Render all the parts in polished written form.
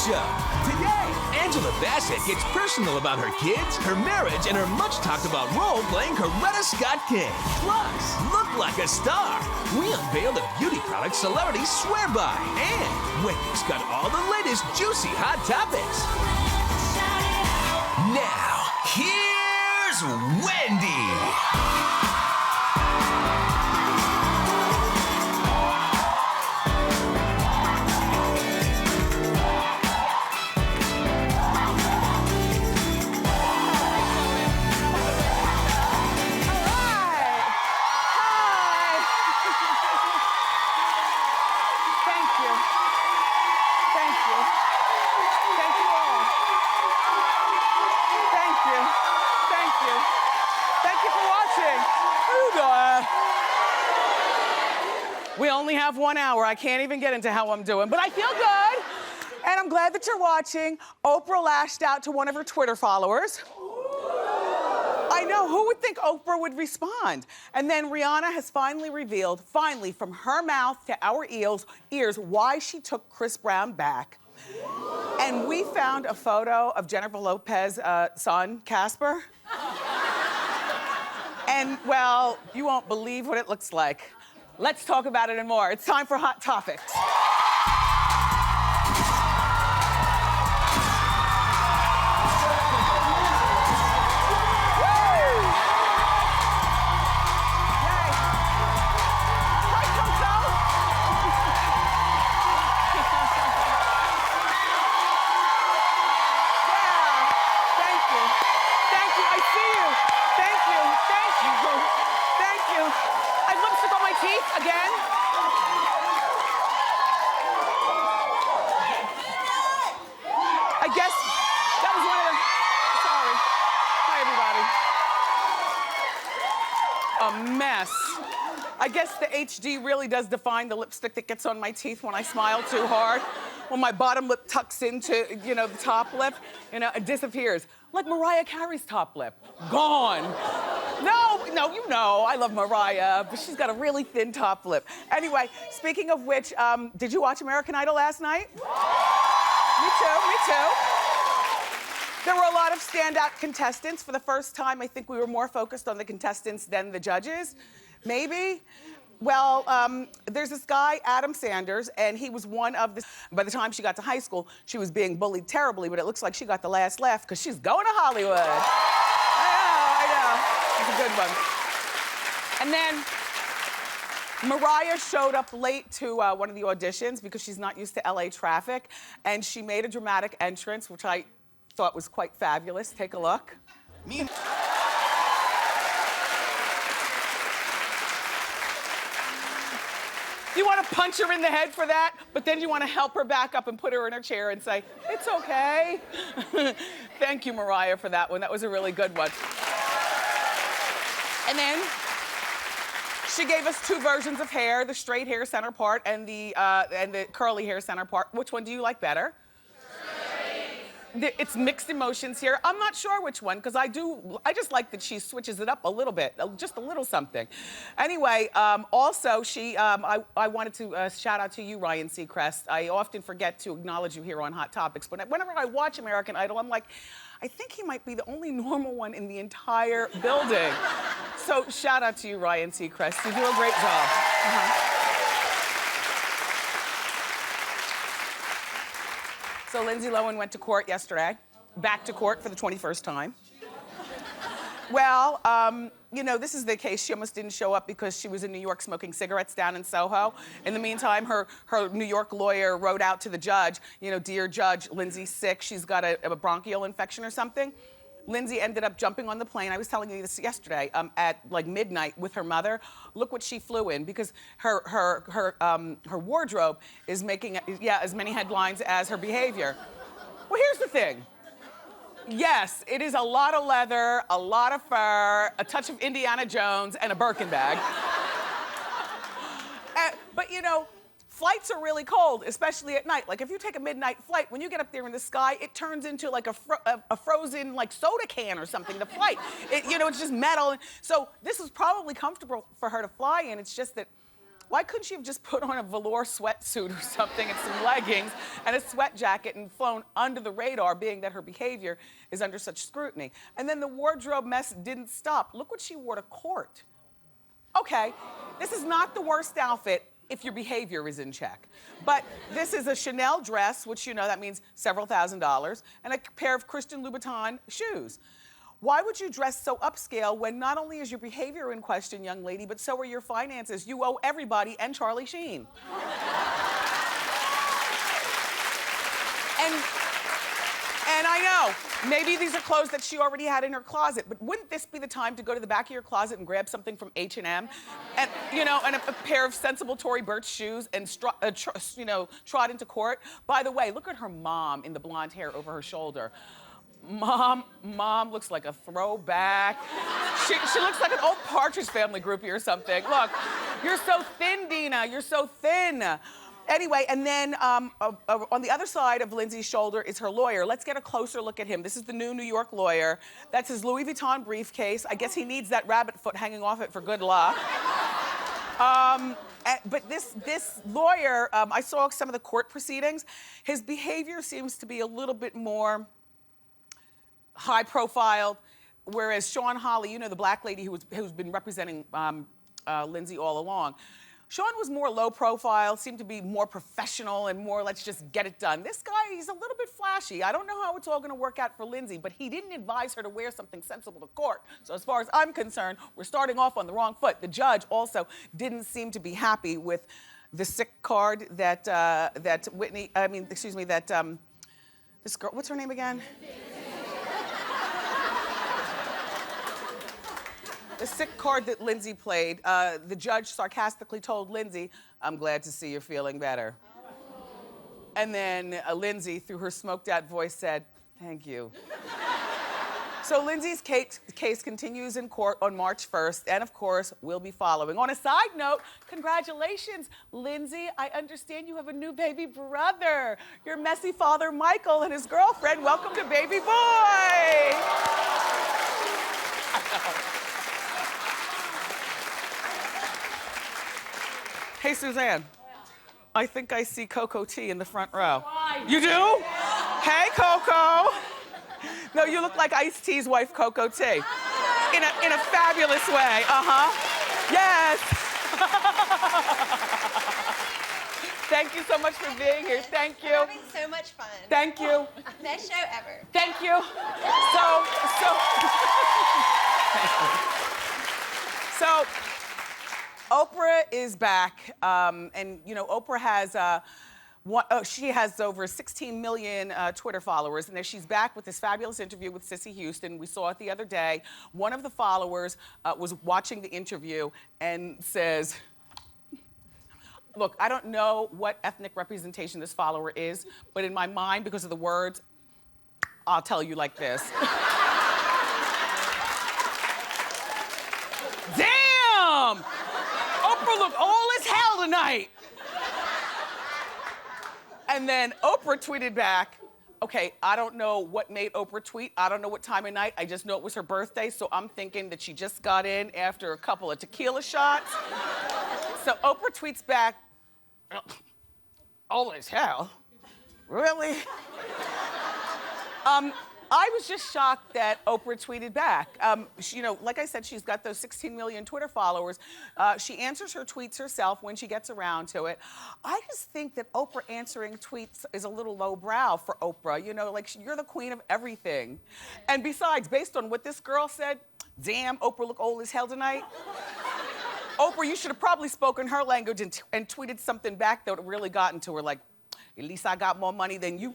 Show. Today, Angela Bassett gets personal about her kids, her marriage, and her much-talked-about role playing Coretta Scott King. Plus, look like a star. We unveil the beauty products celebrities swear by. And Wendy's got all the latest juicy hot topics. Now, here's Wendy. We only have 1 hour. I can't even get into how I'm doing, but I feel good. And I'm glad that you're watching. Oprah lashed out to one of her Twitter followers. I know, who would think Oprah would respond? And then Rihanna has finally revealed, from her mouth to our ears, why she took Chris Brown back. And we found a photo of Jennifer Lopez's son, Casper. And, well, you won't believe what it looks like. Let's talk about it and more. It's time for Hot Topics. Again? I guess that was one of the... Sorry. Hi, everybody. A mess. I guess the HD really does define the lipstick that gets on my teeth when I smile too hard. When my bottom lip tucks into, the top lip, it disappears. Like Mariah Carey's top lip. Gone. No, I love Mariah, but she's got a really thin top lip. Anyway, speaking of which, did you watch American Idol last night? Me too. There were a lot of standout contestants. For the first time, I think we were more focused on the contestants than the judges. Maybe? Well, there's this guy, Adam Sanders, and he was one of the... By the time she got to high school, she was being bullied terribly, but it looks like she got the last laugh because she's going to Hollywood. I know. It's a good one. And then Mariah showed up late to one of the auditions because she's not used to LA traffic, and she made a dramatic entrance, which I thought was quite fabulous. Take a look. You want to punch her in the head for that, but then you want to help her back up and put her in her chair and say, it's okay. Thank you, Mariah, for that one. That was a really good one. And then she gave us two versions of hair, the straight hair center part and the curly hair center part. Which one do you like better? It's mixed emotions here. I'm not sure which one, because I just like that she switches it up a little bit, just a little something. Anyway, also, I wanted to shout out to you, Ryan Seacrest. I often forget to acknowledge you here on Hot Topics, but whenever I watch American Idol, I'm like, I think he might be the only normal one in the entire building. So shout out to you, Ryan Seacrest. You do a great job. So Lindsay Lohan went to court yesterday, back to court for the 21st time. Well, this is the case. She almost didn't show up because she was in New York smoking cigarettes down in Soho. In the meantime, her New York lawyer wrote out to the judge, dear judge, Lindsay's sick. She's got a bronchial infection or something. Lindsay ended up jumping on the plane. I was telling you this yesterday, at like midnight with her mother. Look what she flew in, because her wardrobe is making, as many headlines as her behavior. Well, here's the thing. Yes, it is a lot of leather, a lot of fur, a touch of Indiana Jones, and a Birkin bag. But flights are really cold, especially at night. Like if you take a midnight flight, when you get up there in the sky, it turns into like a frozen like soda can or something, the flight. It's just metal. So this was probably comfortable for her to fly in. It's just that Why couldn't she have just put on a velour sweatsuit or something and some leggings and a sweat jacket and flown under the radar, being that her behavior is under such scrutiny? And then the wardrobe mess didn't stop. Look what she wore to court. Okay, this is not the worst outfit if your behavior is in check. But this is a Chanel dress, which you know that means several $1,000s, and a pair of Christian Louboutin shoes. Why would you dress so upscale when not only is your behavior in question, young lady, but so are your finances? You owe everybody and Charlie Sheen. And I know, maybe these are clothes that she already had in her closet, but wouldn't this be the time to go to the back of your closet and grab something from H&M? And, you know, and a pair of sensible Tory Burch shoes and, trot into court? By the way, look at her mom in the blonde hair over her shoulder. Mom looks like a throwback. She looks like an old Partridge Family groupie or something. Look, you're so thin, Dina, you're so thin. Anyway, and then on the other side of Lindsay's shoulder is her lawyer. Let's get a closer look at him. This is the new New York lawyer. That's his Louis Vuitton briefcase. I guess he needs that rabbit foot hanging off it for good luck. But this lawyer, I saw some of the court proceedings. His behavior seems to be a little bit more high profile, whereas Sean Holly, you know, the black lady who's been representing Lindsay all along, Sean was more low profile, seemed to be more professional and more let's just get it done. This guy, he's a little bit flashy. I don't know how it's all gonna work out for Lindsay, but he didn't advise her to wear something sensible to court. So as far as I'm concerned, we're starting off on the wrong foot. The judge also didn't seem to be happy with the sick card that this girl, what's her name again? The sick card that Lindsay played, the judge sarcastically told Lindsay, "I'm glad to see you're feeling better." And then Lindsay, through her smoked out voice, said, "Thank you." So Lindsay's case continues in court on March 1st, and of course, we'll be following. On a side note, congratulations, Lindsay. I understand you have a new baby brother. Your messy father, Michael, and his girlfriend. Welcome to baby boy. Hey, Suzanne, I think I see Coco T in the front row. You do? Hey, Coco. No, you look like Ice-T's wife, Coco T. In a fabulous way, Yes. Thank you so much for being here. Thank you. We're having so much fun. Thank you. Best show ever. Thank you. So, Oprah is back, and you know, Oprah has, she has over 16 million Twitter followers, and she's back with this fabulous interview with Cissy Houston. We saw it the other day. One of the followers was watching the interview and says, look, I don't know what ethnic representation this follower is, but in my mind, because of the words, I'll tell you like this. Damn! Oprah looked old as hell tonight. And then Oprah tweeted back, okay, I don't know what made Oprah tweet. I don't know what time of night. I just know it was her birthday, so I'm thinking that she just got in after a couple of tequila shots. So Oprah tweets back, old as hell? Really? I was just shocked that Oprah tweeted back. You know, like I said, she's got those 16 million Twitter followers. She answers her tweets herself when she gets around to it. I just think that Oprah answering tweets is a little lowbrow for Oprah. You know, like you're the queen of everything. And besides, based on what this girl said, damn, Oprah look old as hell tonight. Oprah, you should have probably spoken her language and tweeted something back that would really gotten to her, like, at least I got more money than you.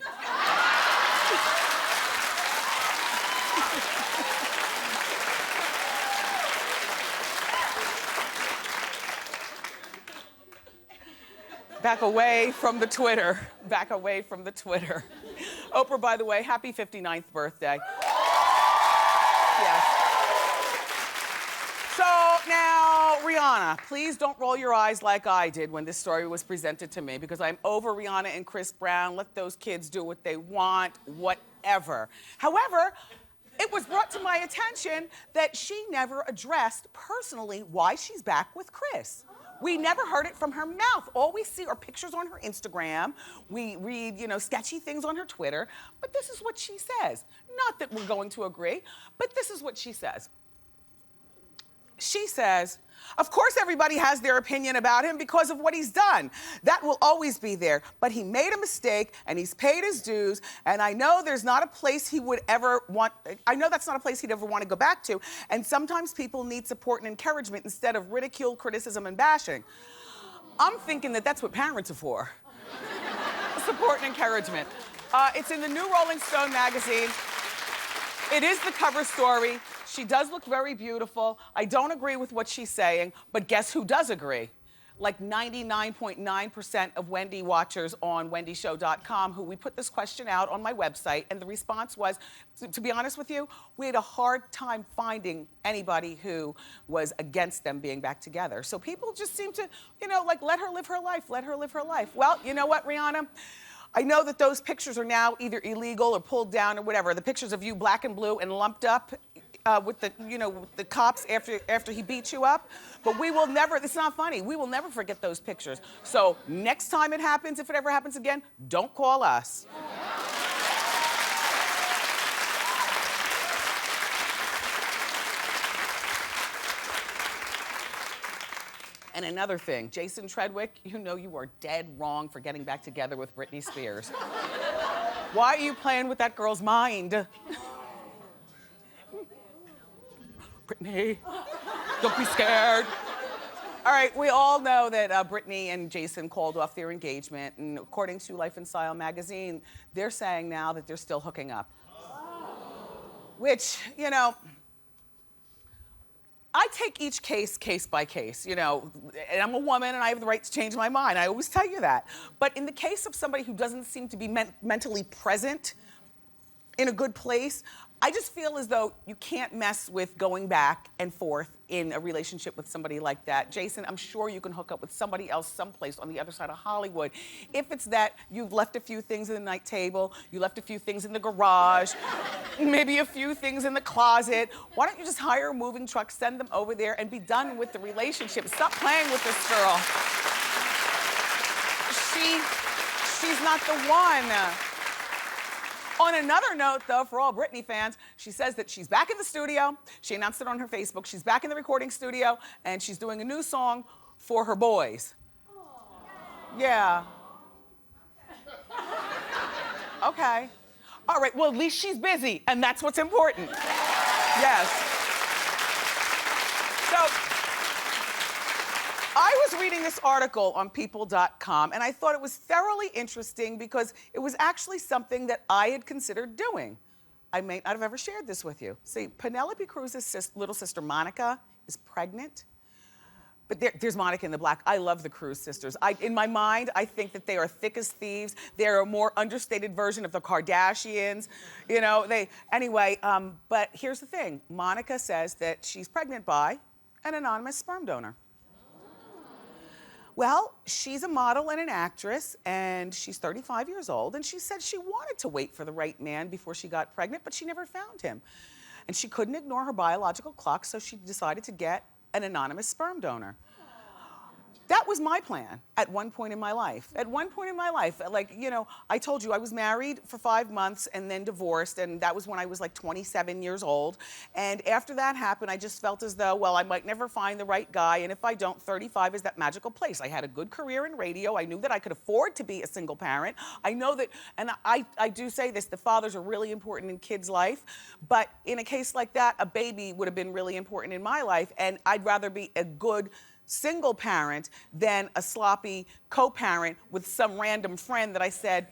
Back away from the Twitter. Back away from the Twitter. Oprah, by the way, happy 59th birthday. Yes. So now, Rihanna, please don't roll your eyes like I did when this story was presented to me, because I'm over Rihanna and Chris Brown. Let those kids do what they want, whatever. However, it was brought to my attention that she never addressed personally why she's back with Chris. We never heard it from her mouth. All we see are pictures on her Instagram. We read, sketchy things on her Twitter. But this is what she says. Not that we're going to agree, but this is what she says. She says, of course everybody has their opinion about him because of what he's done. That will always be there. But he made a mistake and he's paid his dues. And I know there's not a place he would ever want, I know that's not a place he'd ever want to go back to. And sometimes people need support and encouragement instead of ridicule, criticism, and bashing. I'm thinking that that's what parents are for. Support and encouragement. It's in the new Rolling Stone magazine. It is the cover story. She does look very beautiful. I don't agree with what she's saying, but guess who does agree? Like 99.9% of Wendy watchers on wendyshow.com, who we put this question out on my website, and the response was, to be honest with you, we had a hard time finding anybody who was against them being back together. So people just seem to, let her live her life, let her live her life. Well, you know what, Rihanna? I know that those pictures are now either illegal or pulled down or whatever. The pictures of you black and blue and lumped up with the, with the cops after he beat you up. But we will never, it's not funny, we will never forget those pictures. So next time it happens, if it ever happens again, don't call us. And another thing, Jason Treadwick, you know you are dead wrong for getting back together with Britney Spears. Why are you playing with that girl's mind? Britney, don't be scared. All right, we all know that Britney and Jason called off their engagement, and according to Life and Style magazine, they're saying now that they're still hooking up. Which, I take each case by case, and I'm a woman and I have the right to change my mind. I always tell you that. But in the case of somebody who doesn't seem to be mentally present, in a good place, I just feel as though you can't mess with going back and forth in a relationship with somebody like that. Jason, I'm sure you can hook up with somebody else someplace on the other side of Hollywood. If it's that you've left a few things in the night table, you left a few things in the garage, maybe a few things in the closet, why don't you just hire a moving truck, send them over there, and be done with the relationship? Stop playing with this girl. She's not the one. On another note, though, for all Britney fans, she says that she's back in the studio. She announced it on her Facebook. She's back in the recording studio, and she's doing a new song for her boys. Aww. Yeah. Okay. All right, well, at least she's busy, and that's what's important. Yes. So, I was reading this article on people.com, and I thought it was thoroughly interesting because it was actually something that I had considered doing. I may not have ever shared this with you. See, Penelope Cruz's little sister, Monica, is pregnant. But there's Monica in the black. I love the Cruz sisters. In my mind, I think that they are thick as thieves. They're a more understated version of the Kardashians. Anyway, but here's the thing. Monica says that she's pregnant by an anonymous sperm donor. Well, she's a model and an actress, and she's 35 years old, and she said she wanted to wait for the right man before she got pregnant, but she never found him. And she couldn't ignore her biological clock, so she decided to get an anonymous sperm donor. That was my plan at one point in my life. At one point in my life, I told you I was married for 5 months and then divorced, and that was when I was like 27 years old. And after that happened, I just felt as though, well, I might never find the right guy, and if I don't, 35 is that magical place. I had a good career in radio. I knew that I could afford to be a single parent. I know that, and I do say this, the fathers are really important in kids' life, but in a case like that, a baby would have been really important in my life, and I'd rather be a good single parent than a sloppy co-parent with some random friend that I said,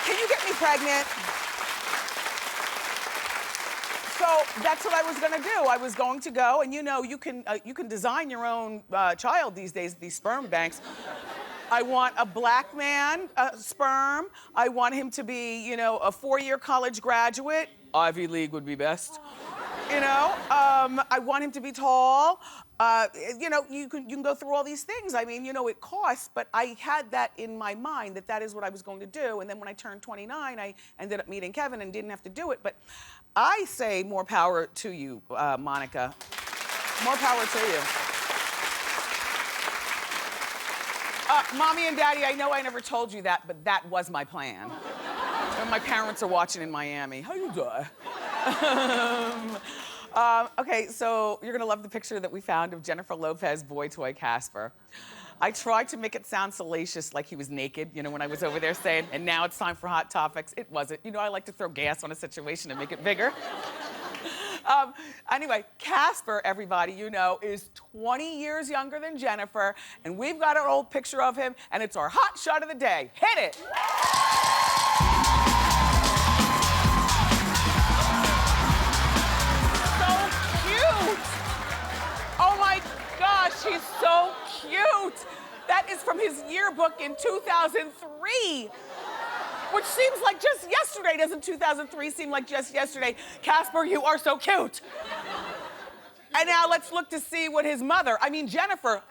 can you get me pregnant? So that's what I was gonna do. I was going to go, and you can design your own child these days at these sperm banks. I want a black man sperm. I want him to be, a 4-year college graduate. Ivy League would be best. I want him to be tall. You can go through all these things. I mean, it costs, but I had that in my mind that is what I was going to do. And then when I turned 29, I ended up meeting Kevin and didn't have to do it. But I say more power to you, Monica. More power to you. Mommy and Daddy, I know I never told you that, but that was my plan. When my parents are watching in Miami. How you doing? Okay, so you're gonna love the picture that we found of Jennifer Lopez boy toy Casper. I tried to make it sound salacious, like he was naked, you know, when I was over there saying, and now it's time for Hot Topics. It wasn't. You know, I like to throw gas on a situation and make it bigger. Anyway, Casper, everybody, you know, is 20 years younger than Jennifer, and we've got an old picture of him, and it's our hot shot of the day. Hit it! Oh my gosh, he's so cute. That is from his yearbook in 2003, which seems like just yesterday. Doesn't 2003 seem like just yesterday? Casper, you are so cute. And now let's look to see what his mother, I mean Jennifer,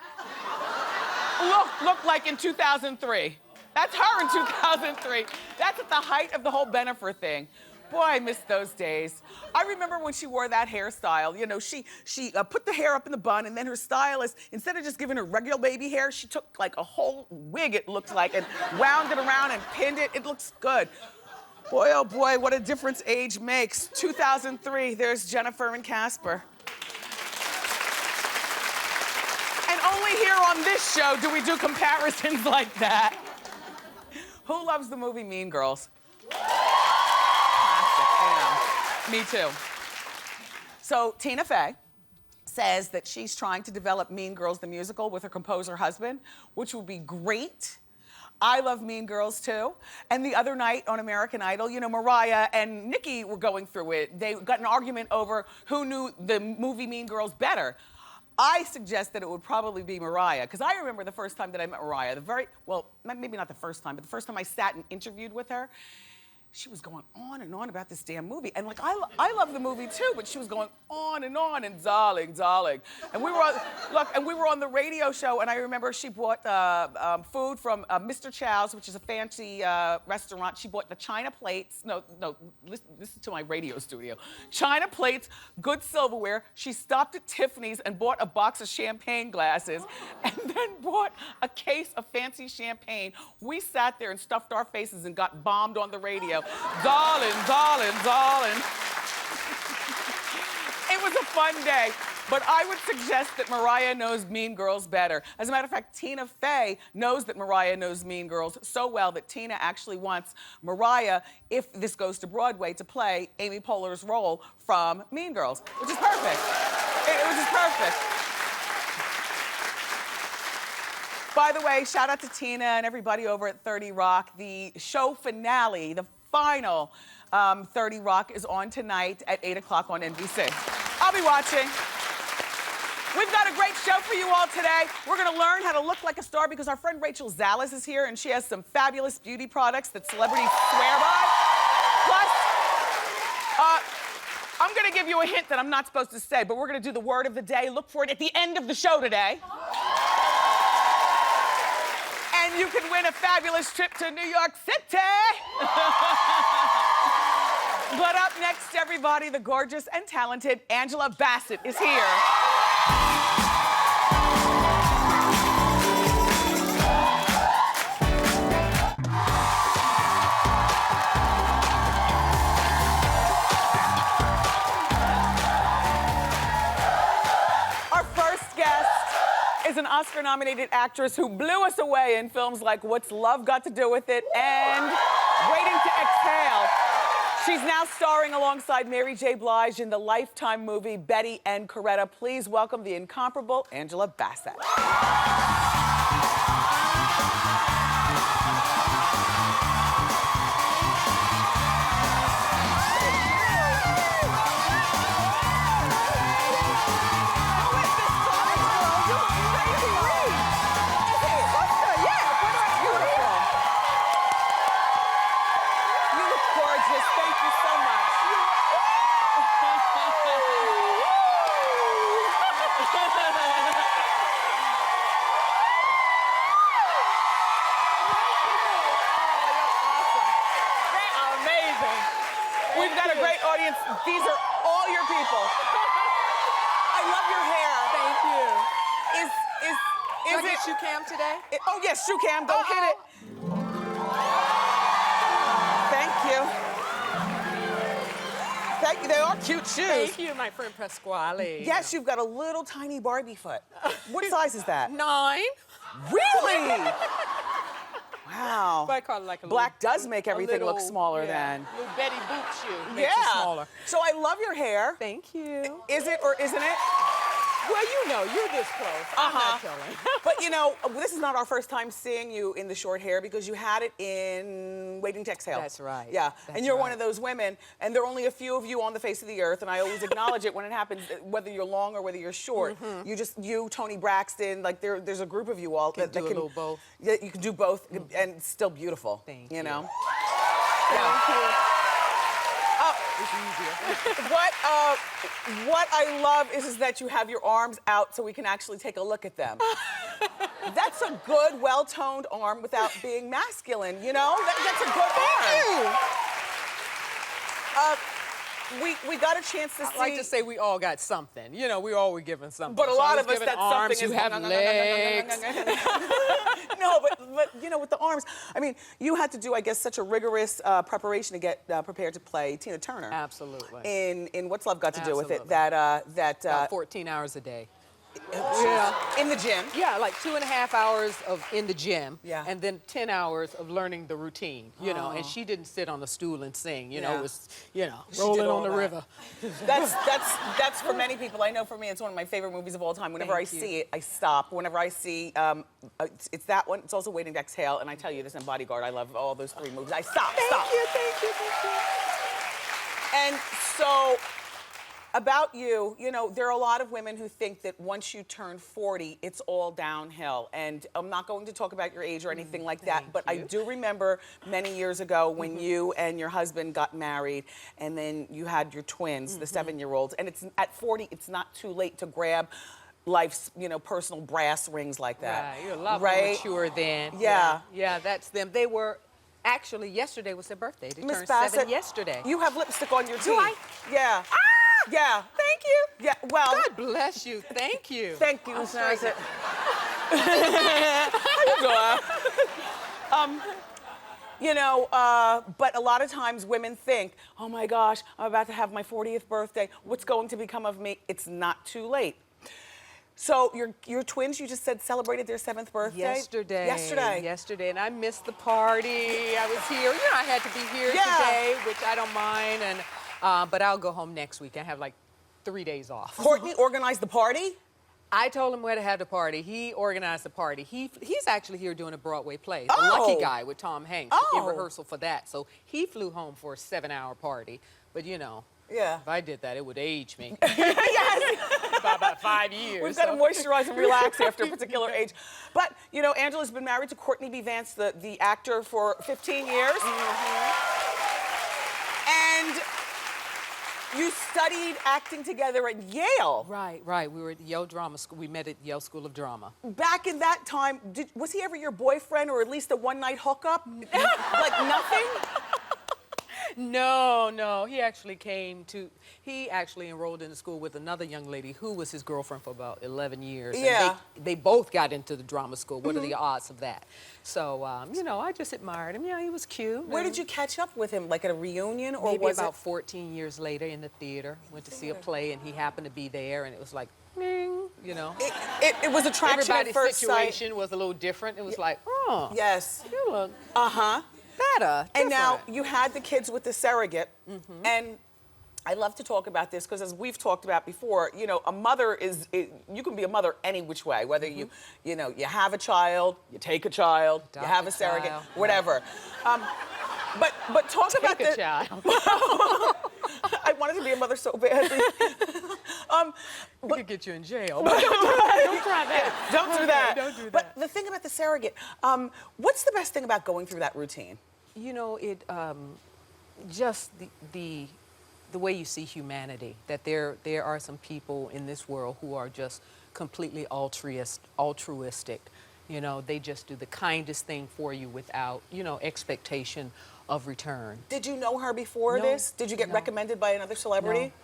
looked like in 2003. That's her in 2003. That's at the height of the whole Bennifer thing. Boy, I miss those days. I remember when she wore that hairstyle. You know, she put the hair up in the bun, and then her stylist, instead of just giving her regular baby hair, she took like a whole wig, it looked like, and wound it around and pinned it. It looks good. Boy, oh boy, what a difference age makes. 2003, there's Jennifer and Casper. And only here on this show do we do comparisons like that. Who loves the movie Mean Girls? Me too. So Tina Fey says that she's trying to develop Mean Girls the musical with her composer husband, which would be great. I love Mean Girls too. And the other night on American Idol, you know, Mariah and Nikki were going through it. They got an argument over who knew the movie Mean Girls better. I suggest that it would probably be Mariah, because I remember the first time that I met Mariah, well, maybe not the first time, but the first time I sat and interviewed with her, she was going on and on about this damn movie. And like, I love the movie too, but she was going on and darling. And we were on the radio show, and I remember she bought food from Mr. Chow's, which is a fancy restaurant. She bought the China plates. No, listen to my radio studio. China plates, good silverware. She stopped at Tiffany's and bought a box of champagne glasses, and then bought a case of fancy champagne. We sat there and stuffed our faces and got bombed on the radio. Darling. It was a fun day, but I would suggest that Mariah knows Mean Girls better. As a matter of fact, Tina Fey knows that Mariah knows Mean Girls so well that Tina actually wants Mariah, if this goes to Broadway, to play Amy Poehler's role from Mean Girls, which is perfect. Which is perfect. By the way, shout out to Tina and everybody over at 30 Rock. The show finale, the final 30 Rock is on tonight at 8 o'clock on NBC. I'll be watching. We've got a great show for you all today. We're gonna learn how to look like a star because our friend Rachel Zales is here and she has some fabulous beauty products that celebrities swear by. Plus, I'm gonna give you a hint that I'm not supposed to say, but we're gonna do the word of the day. Look for it at the end of the show today. And you can win a fabulous trip to New York City. But up next, everybody, the gorgeous and talented Angela Bassett is here. Our first guest is an Oscar-nominated actress who blew us away in films like What's Love Got to Do with It and Waiting to Exhale. She's now starring alongside Mary J. Blige in the Lifetime movie Betty and Coretta. Please welcome the incomparable Angela Bassett. We've got a great audience. These are all your people. I love your hair. Thank you. Is it shoe cam today? Oh, yes, shoe cam. Don't hit it. Thank you. Thank you. They are cute shoes. Thank you, my friend Pasquale. Yes, you've got a little tiny Barbie foot. What size is that? 9. Really? Wow. But I call it like a Black little, does make everything look smaller than. Little Betty Boop shoe. Makes it smaller. So I love your hair. Thank you. Is it or isn't it? Well, you know, you're this close. I'm not telling. But you know, this is not our first time seeing you in the short hair because you had it in Waiting to Exhale. That's right. Yeah, That's and you're right. one of those women, and there are only a few of you on the face of the earth, and I always acknowledge it when it happens, whether you're long or whether you're short. You, Tony Braxton, like there's a group of you all that do a can little both. Yeah, you can do both, and it's still beautiful. Thank you you. know. Thank you. It's easier. What I love is that you have your arms out so we can actually take a look at them. That's a good, well-toned arm without being masculine, you know? That's a good arm. We got a chance to see. I like to say we all got something. You know, we all were given something. But a So I lot was of us, given that arms, something you is have legs. No, but you know, with the arms, I mean, you had to do, I guess, such a rigorous preparation to get prepared to play Tina Turner. Absolutely. In What's Love Got to Do with It? Absolutely. That 14 hours a day. yeah, in the gym. Yeah, like 2.5 hours in the gym, Yeah. and then 10 hours of learning the routine, you know, and she didn't sit on a stool and sing, you know, Yeah. it was, you know, She rolling did all on the that. river. That's for many people. I know for me, it's one of my favorite movies of all time. Whenever Thank I you. see it, I stop. Whenever I see, it's that one. It's also Waiting to Exhale, and I tell you this in Bodyguard. I love all those 3 movies. I stop. Thank you. And so, about you, you know, there are a lot of women who think that once you turn 40, it's all downhill. And I'm not going to talk about your age or anything like that, but I do remember many years ago when you and your husband got married, and then you had your twins, the 7-year-olds. And it's at 40, it's not too late to grab life's, you know, personal brass rings like that. Right, you're a lot more mature then. Yeah. Yeah, that's them. They were, actually, yesterday was their birthday. They Miss turned Bassett, 7 yesterday. you have lipstick on your teeth. Do I? Yeah. Ah! Yeah. Thank you. Yeah, well. God bless you. Thank you. Thank you, I'm Miss straight. Bassett. How you doing? You know, but a lot of times women think, oh my gosh, I'm about to have my 40th birthday. What's going to become of me? It's not too late. So your twins, you just said, celebrated their 7th birthday? Yesterday, and I missed the party. I was here. You know, I had to be here today, which I don't mind, and but I'll go home next week. I have like 3 days off. Courtney organized the party? I told him where to have the party. He organized the party. He's actually here doing a Broadway play, The Lucky Guy with Tom Hanks, in rehearsal for that. So he flew home for a 7-hour party. But you know, if I did that, it would age me. Yes. By about 5 years. We've got to moisturize and relax after a particular age. But, you know, Angela's been married to Courtney B. Vance, the actor, for 15 years. And you studied acting together at Yale. Right. We were at Yale Drama School. We met at Yale School of Drama. Back in that time, was he ever your boyfriend or at least a one-night hookup? Like nothing? No. He actually enrolled in the school with another young lady who was his girlfriend for about 11 years. Yeah. And they both got into the drama school. What are the odds of that? So, you know, I just admired him. Yeah, he was cute. Where did you catch up with him? Like at a reunion, or Maybe was about it 14 years later in the theater. Went to see a play, and he happened to be there, and it was like, ding, you know. It was attraction Everybody's at first situation sight. was a little different. It was like, oh, Yes. you look Uh-huh. better. And now different. you had the kids with the surrogate, and I love to talk about this because, as we've talked about before, you know, a mother you can be a mother any which way, whether you know, you have a child, you take a child, you have a surrogate, child. whatever. But talk about Take a the child. I wanted to be a mother so badly. We could get you in jail. Don't try that. Don't do that. Don't do that. But the thing about the surrogate, what's the best thing about going through that routine? You know, it just the way you see humanity. That there are some people in this world who are just completely altruistic. You know, they just do the kindest thing for you without, you know, expectation of return. Did you know her before No, this? Did you get no. recommended by another celebrity?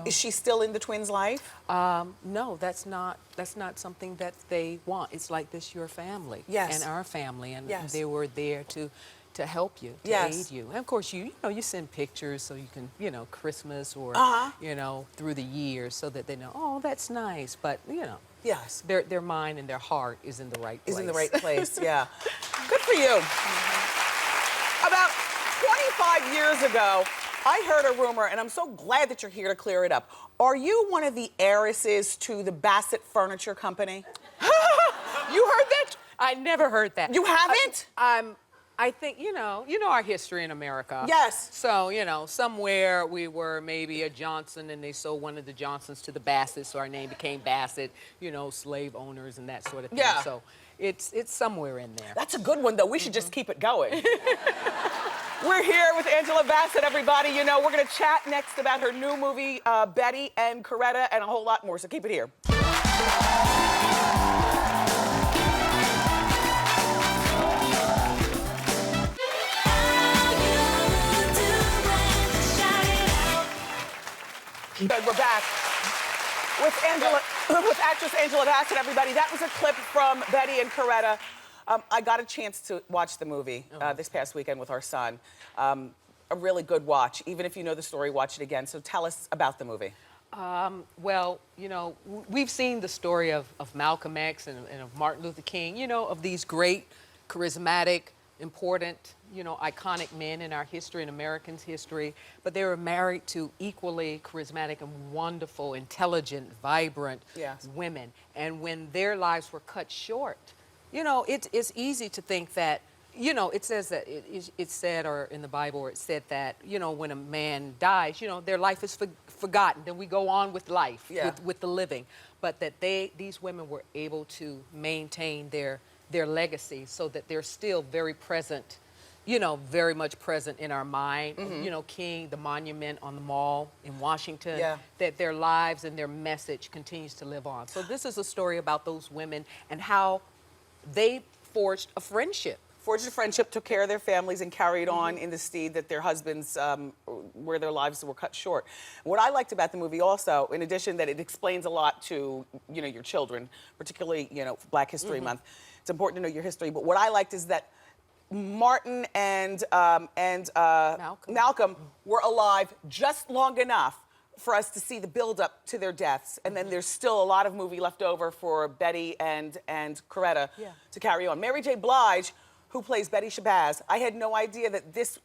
Is she still in the twins' life? No, that's not something that they want. It's like this your family and our family, and they were there to help you, to aid you. And of course, you know, you send pictures so you can, you know, Christmas or, you know, through the years so that they know, oh, that's nice. But, you know, their mind and their heart is in the right place. Is in the right place, yeah. Good for you. About 25 years ago, I heard a rumor, and I'm so glad that you're here to clear it up. Are you one of the heiresses to the Bassett Furniture Company? You heard that? I never heard that. You haven't? I think, you know our history in America. Yes. So, you know, somewhere we were maybe a Johnson and they sold one of the Johnsons to the Bassett, so our name became Bassett, you know, slave owners and that sort of thing. Yeah. So it's somewhere in there. That's a good one, though. We should just keep it going. We're here with Angela Bassett, everybody. You know, we're going to chat next about her new movie, Betty and Coretta, and a whole lot more, so keep it here. Good, we're back with actress Angela Bassett, everybody. That was a clip from Betty and Coretta. I got a chance to watch the movie this past weekend with our son. A really good watch. Even if you know the story, watch it again. So tell us about the movie. Well, you know, we've seen the story of Malcolm X and of Martin Luther King, you know, of these great, charismatic, important, you know, iconic men in our history, in Americans' history, but they were married to equally charismatic and wonderful, intelligent, vibrant women. And when their lives were cut short, you know, it's easy to think that, you know, it says that, it's said, or in the Bible, it said that, you know, when a man dies, you know, their life is forgotten, then we go on with life, with the living. But that these women were able to maintain their legacy so that they're still very present, you know, very much present in our mind. You know, King, the monument on the Mall in Washington, that their lives and their message continues to live on. So this is a story about those women and how they forged a friendship. Took care of their families and carried on in the steed that their husbands, where their lives were cut short. What I liked about the movie also, in addition that it explains a lot to, you know, your children, particularly, you know, Black History Month, it's important to know your history, but what I liked is that Martin and Malcolm were alive just long enough for us to see the build-up to their deaths, and then there's still a lot of movie left over for Betty and Coretta to carry on. Mary J. Blige, who plays Betty Shabazz, I had no idea that this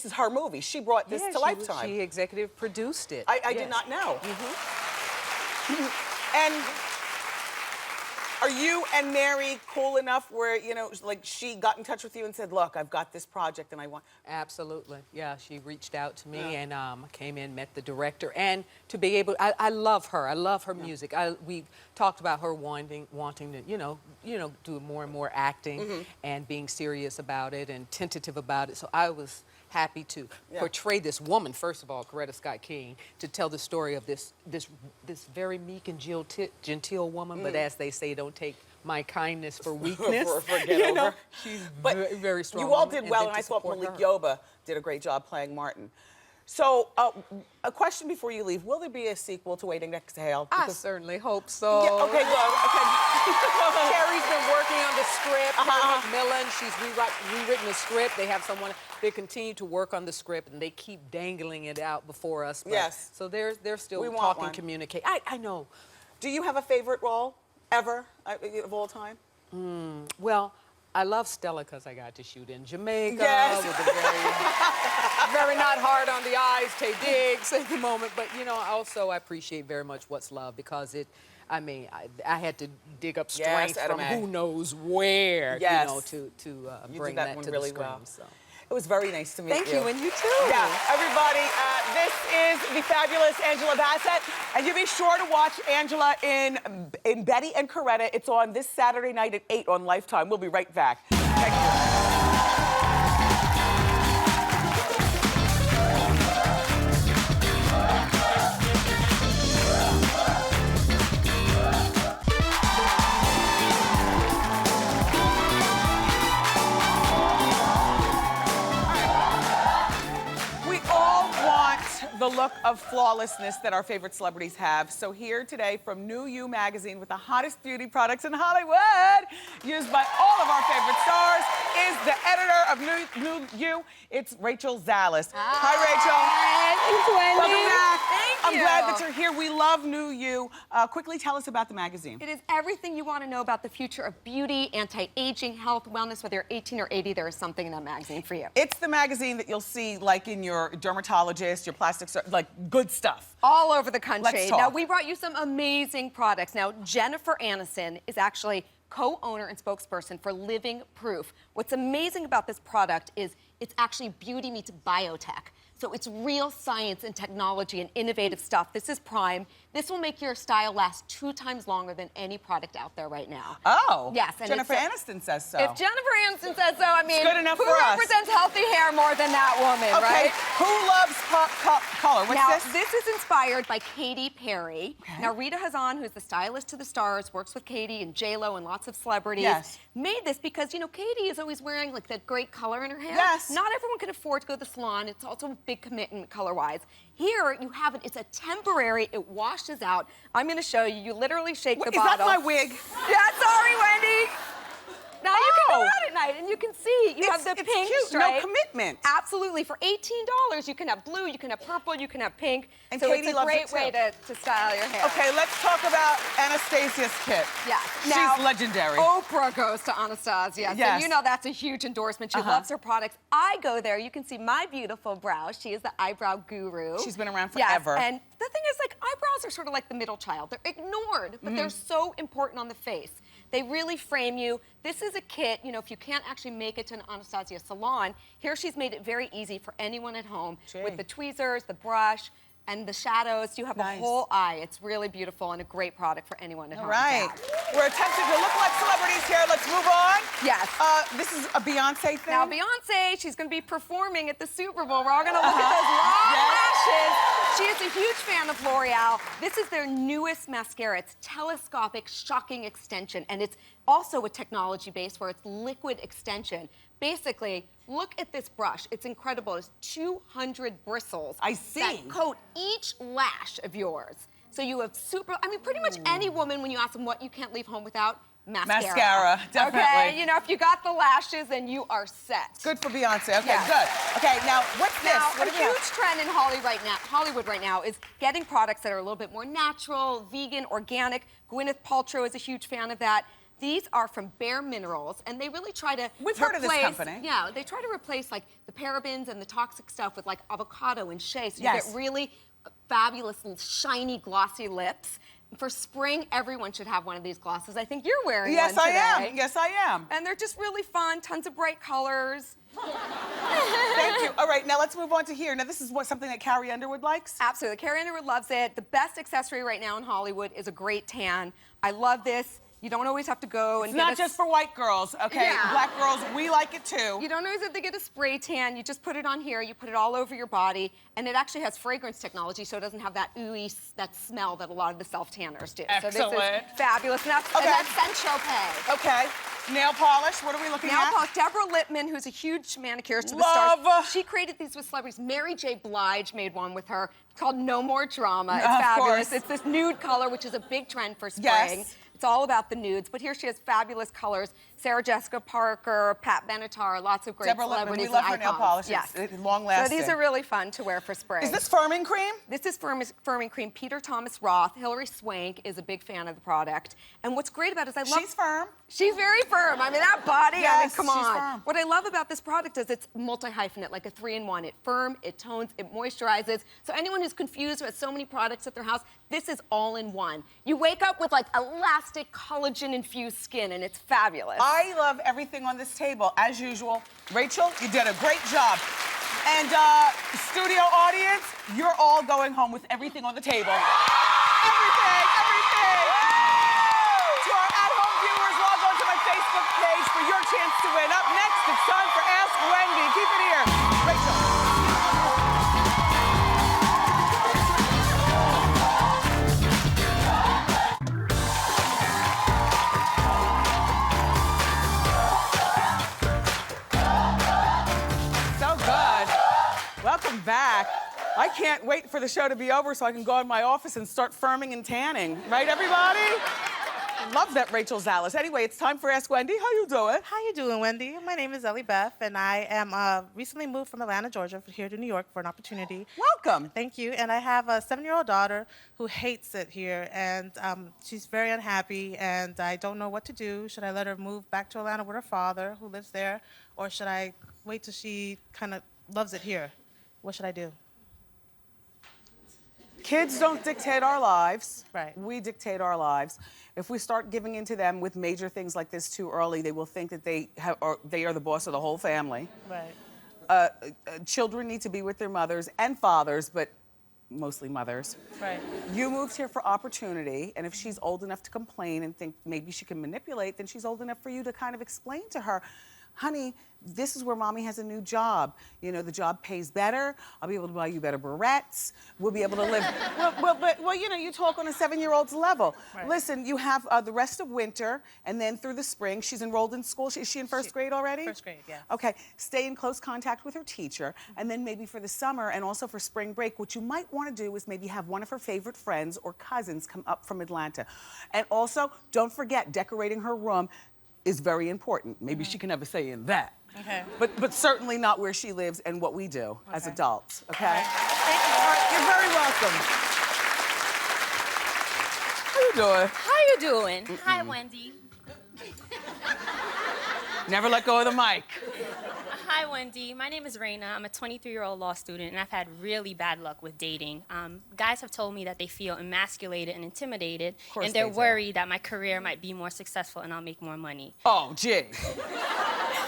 is her movie. She brought this to Lifetime. She executive produced it. I did not know. And are you and Mary cool enough where, you know, like she got in touch with you and said, look, I've got this project and I want... Absolutely, yeah. She reached out to me and came in, met the director, and to be able, I love her. I love her music. We talked about her wanting to, you know, do more and more acting and being serious about it and tentative about it. So I was happy to portray this woman, first of all, Coretta Scott King, to tell the story of this very meek and genteel woman, but as they say, don't take my kindness for weakness. You know? She's but very, very strong. You all did well, and I thought Malik Yoba did a great job playing Martin. So, a question before you leave. Will there be a sequel to Waiting to Exhale? I certainly hope so. Yeah, okay, good. Okay. Carrie's been working on the script. Carrie McMillan, she's rewritten the script. They have someone, they continue to work on the script, and they keep dangling it out before us. But, so they're still talking, communicating. I know. Do you have a favorite role ever of all time? Well, I love Stella because I got to shoot in Jamaica with a very not hard on the eyes, Tay Diggs at the moment. But, you know, also I appreciate very much What's Love because it, I mean, I had to dig up strength from who knows where, you know, to bring that to the screen. So. It was very nice to meet you. Thank you, and you too. Yeah, everybody, this is the fabulous Angela Bassett, and you be sure to watch Angela in Betty and Coretta. It's on this Saturday night at 8 on Lifetime. We'll be right back. Thank you. the look of flawlessness that our favorite celebrities have. So here today from New You magazine with the hottest beauty products in Hollywood, used by all of our favorite stars, is the editor of New You. It's Rachel Zalis. Hi, Rachel. Hi, thanks, Wendy. Welcome back. Thank I'm you. glad that you're here. We love New You. Quickly tell us about the magazine. It is everything you want to know about the future of beauty, anti-aging, health, wellness. Whether you're 18 or 80, there is something in that magazine for you. It's the magazine that you'll see like in your dermatologist, your plastic surgeon, like good stuff. All over the country. Let's talk. Now, we brought you some amazing products. Now, Jennifer Aniston is actually co-owner and spokesperson for Living Proof. What's amazing about this product is it's actually beauty meets biotech. So it's real science and technology and innovative stuff. This is Prime. This will make your style last 2 times longer than any product out there right now. Oh. Yes. And Jennifer Aniston says so. If Jennifer Aniston says so, I mean, It's good enough who for us. represents healthy hair more than that woman, Okay, right? who loves pop color? What's Now, this? is inspired by Katy Perry. Okay. Now, Rita Hazan, who's the stylist to the stars, works with Katy and J-Lo and lots of celebrities, Yes. made this because, you know, Katy is always wearing, like, that great color in her hair. Yes. Not everyone can afford to go to the salon. It's also a big commitment color-wise. Here, you have it. It's a temporary. It washes out. I'm going to show you. You literally shake the Is that bottle. my wig? Yeah, sorry, Wendy. Now you can go Oh. out at night and you can see you have the It's pink cute. stripe. No commitment. Absolutely. For $18, you can have blue, you can have purple, you can have pink. And so Katy it's a loves great it, too. way to style your hair. Okay, let's talk about Anastasia's kit. Yes. She's Now, legendary. Oprah goes to Anastasia. Yes. So you know that's a huge endorsement. She loves her products. I go there. You can see my beautiful brow. She is the eyebrow guru. She's been around Yes, forever. and the thing is, like, eyebrows are sort of like the middle child. They're ignored, but they're so important on the face. They really frame you. This is a kit, you know, if you can't actually make it to an Anastasia salon, here she's made it very easy for anyone at home with the tweezers, the brush, and the shadows. You have a whole eye. It's really beautiful and a great product for anyone at home. All right. to have. We're attempting to look like celebrities here. Let's move on. Yes. This is a Beyonce thing. Now, Beyonce, she's going to be performing at the Super Bowl. We're all going to look at those long lashes. She is a huge fan of L'Oreal. This is their newest mascara. It's telescopic, shocking extension, and it's also a technology base where it's liquid extension. Basically, look at this brush. It's incredible. It's 200 bristles. I see. That coat each lash of yours. So you have I mean, pretty much any woman, when you ask them what you can't leave home without, Mascara, definitely. Okay, you know, if you got the lashes, then you are set. Good for Beyonce. Okay, Yeah. good. Okay, now what's this? Now, What a do we have? huge trend in Hollywood right now is getting products that are a little bit more natural, vegan, organic. Gwyneth Paltrow is a huge fan of that. These are from Bare Minerals, and they really try to We've heard of this company. Yeah, they try to replace like the parabens and the toxic stuff with like avocado and shea, so you Yes. get really fabulous, shiny, glossy lips. For spring, everyone should have one of these glosses. I think you're wearing Yes, one I today. am. Yes, I am. And they're just really fun, tons of bright colors. Thank you. All right, now let's move on to here. Now, this is something that Carrie Underwood likes? Absolutely. Carrie Underwood loves it. The best accessory right now in Hollywood is a great tan. I love this. You don't always have to go and It's get not just for white girls, okay? Yeah. Black girls, we like it too. You don't always have to get a spray tan. You just put it on here. You put it all over your body. And it actually has fragrance technology, so it doesn't have that ooey, that smell that a lot of the self-tanners do. So this Excellent. is fabulous. And that's, Okay. and that's Saint-Tropez. Okay, nail polish, what are we looking Nail at? polish. Deborah Lippman, who's a huge manicurist to the Love. stars. She created these with celebrities. Mary J. Blige made one with her. It's called No More Drama. It's Of fabulous. course. It's this nude color, which is a big trend for spring. Yes. It's all about the nudes, but here she has fabulous colors. Sarah Jessica Parker, Pat Benatar, lots of great Deborah Lippman, celebrities we love and her nail icons. polish. Yes. It's long-lasting. So these are really fun to wear for spring. Is this firming cream? This is firming cream. Peter Thomas Roth. Hilary Swank is a big fan of the product. And what's great about it is I love... She's firm. She's very firm. I mean, that body, I mean, Yes, come she's on. firm. What I love about this product is it's multi-hyphenate, like a 3-in-1. It firm, it tones, it moisturizes. So anyone who's confused who has so many products at their house, this is all in one. You wake up with like elastic, collagen-infused skin, and it's fabulous. I love everything on this table. As usual, Rachel, you did a great job. And studio audience, you're all going home with everything on the table. Everything, everything. To our at-home viewers, log on to my Facebook page for your chance to win. Up next, it's time for Ask Wendy. Keep it here. Rachel. So good. Welcome back. I can't wait for the show to be over so I can go in my office and start firming and tanning. Right, everybody? Love that Rachel Zalis. Anyway, it's time for Ask Wendy. How you doing? How you doing, Wendy? My name is Ellie Beth, and I am recently moved from Atlanta, Georgia, here to New York for an opportunity. Welcome. Thank you. And I have a 7-year-old daughter who hates it here, and she's very unhappy, and I don't know what to do. Should I let her move back to Atlanta with her father, who lives there, or should I wait till she kind of loves it here? What should I do? Kids don't dictate our lives. Right. We dictate our lives. If we start giving in to them with major things like this too early, they will think that they are the boss of the whole family. Right. Children need to be with their mothers and fathers, but mostly mothers. Right. You moved here for opportunity, and if she's old enough to complain and think maybe she can manipulate, then she's old enough for you to kind of explain to her, honey, this is where mommy has a new job. You know, the job pays better. I'll be able to buy you better barrettes. We'll be able to live. Well, you know, you talk on a 7-year-old's level. Right. Listen, you have the rest of winter and then through the spring. She's enrolled in school. Is she in first grade already? First grade, yeah. Okay, stay in close contact with her teacher. And then maybe for the summer and also for spring break, what you might want to do is maybe have one of her favorite friends or cousins come up from Atlanta. And also, don't forget, decorating her room is very important. Maybe she can have a say in that. Okay. But certainly not where she lives and what we do as adults, okay? Thank you. All right, you're very welcome. How you doing? How you doing? Hi, Wendy. Never let go of the mic. Hi, Wendy. My name is Raina. I'm a 23-year-old law student, and I've had really bad luck with dating. Guys have told me that they feel emasculated and intimidated, and they're worried that my career might be more successful and I'll make more money. Oh, gee.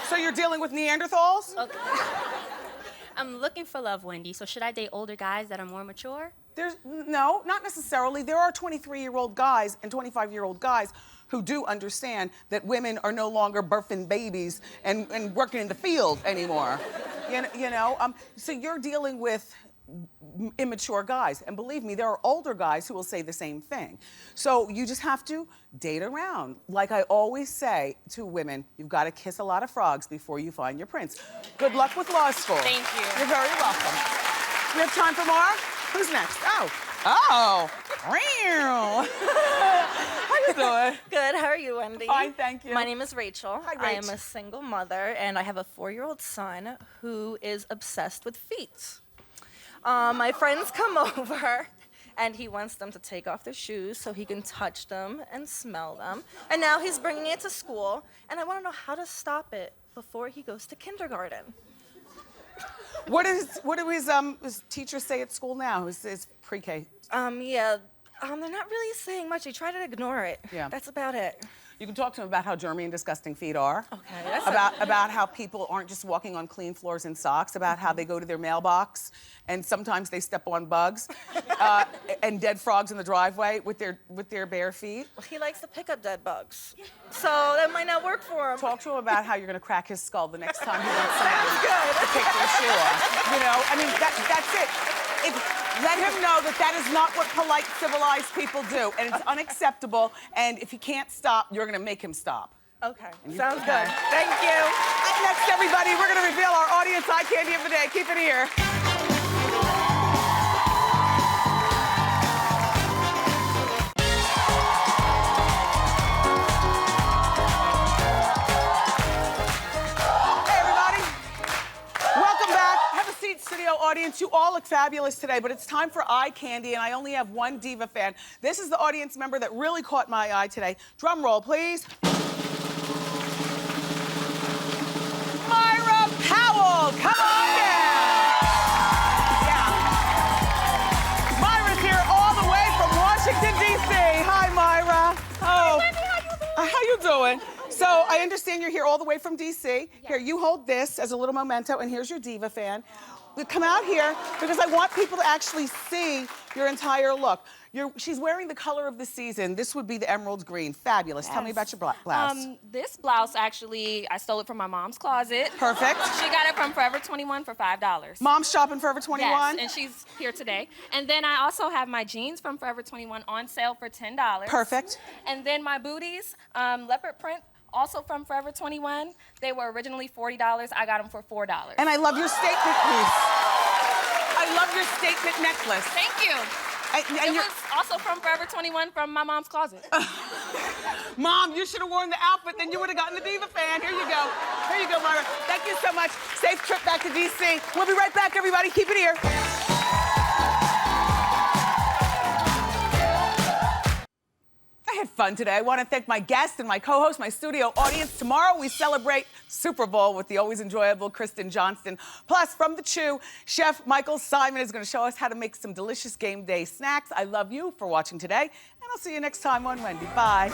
So you're dealing with Neanderthals? Okay. I'm looking for love, Wendy, so should I date older guys that are more mature? No, not necessarily. There are 23-year-old guys and 25-year-old guys who do understand that women are no longer birthing babies and working in the field anymore. So you're dealing with immature guys. And believe me, there are older guys who will say the same thing. So you just have to date around. Like I always say to women, you've got to kiss a lot of frogs before you find your prince. Good luck with law school. Thank you. You're very welcome. We have time for more? Who's next? Oh. How you doing? Good, how are you, Wendy? Fine, thank you. My name is Rachel. Hi, I am Rach. a single mother, and I have a 4-year-old son who is obsessed with feet. My friends come over, and he wants them to take off their shoes so he can touch them and smell them. And now he's bringing it to school, and I want to know how to stop it before he goes to kindergarten. What do his teachers say at school now? His pre-K? They're not really saying much. They try to ignore it. Yeah. That's about it. You can talk to him about how germy and disgusting feet are. Okay, that's about how people aren't just walking on clean floors and socks, about how they go to their mailbox and sometimes they step on bugs and dead frogs in the driveway with their bare feet. Well, he likes to pick up dead bugs, so that might not work for him. Talk to him about how you're going to crack his skull the next time he wants somebody to take their shoe off. You know, I mean, that's it. Let him know that is not what polite, civilized people do, and it's unacceptable. And if he can't stop, you're going to make him stop. Okay, sounds good. Thank you. Up next, everybody, we're going to reveal our audience eye candy of the day. Keep it here. Hey, everybody. Welcome back. Have a seat, studio audience. You all look fabulous today, but it's time for eye candy, and I only have one diva fan. This is the audience member that really caught my eye today. Drum roll, please. Powell, come on down. Yeah. Myra's here all the way from Washington, D.C. Hi, Myra. Oh. Wendy, how you doing? So I understand you're here all the way from D.C. Here, you hold this as a little memento, and here's your diva fan. Come out here because I want people to actually see your entire look. She's wearing the color of the season. This would be the emerald green. Fabulous. Yes. Tell me about your blouse. This blouse, actually, I stole it from my mom's closet. Perfect. She got it from Forever 21 for $5. Mom's shopping Forever 21? Yes, and she's here today. And then I also have my jeans from Forever 21 on sale for $10. Perfect. And then my booties, leopard print, also from Forever 21. They were originally $40. I got them for $4. And I love your statement piece. I I love your statement necklace. Thank you. And It you're- was also from Forever 21 from my mom's closet. Mom, you should have worn the outfit, then you would have gotten the Diva fan. Here you go. Here you go, Myra. Thank you so much. Safe trip back to DC. We'll be right back, everybody. Keep it here. I had fun today. I want to thank my guest and my co-host, my studio audience. Tomorrow we celebrate Super Bowl with the always enjoyable Kristen Johnston. Plus, from the Chew, Chef Michael Simon is going to show us how to make some delicious game day snacks. I love you for watching today, and I'll see you next time on Wendy. Bye.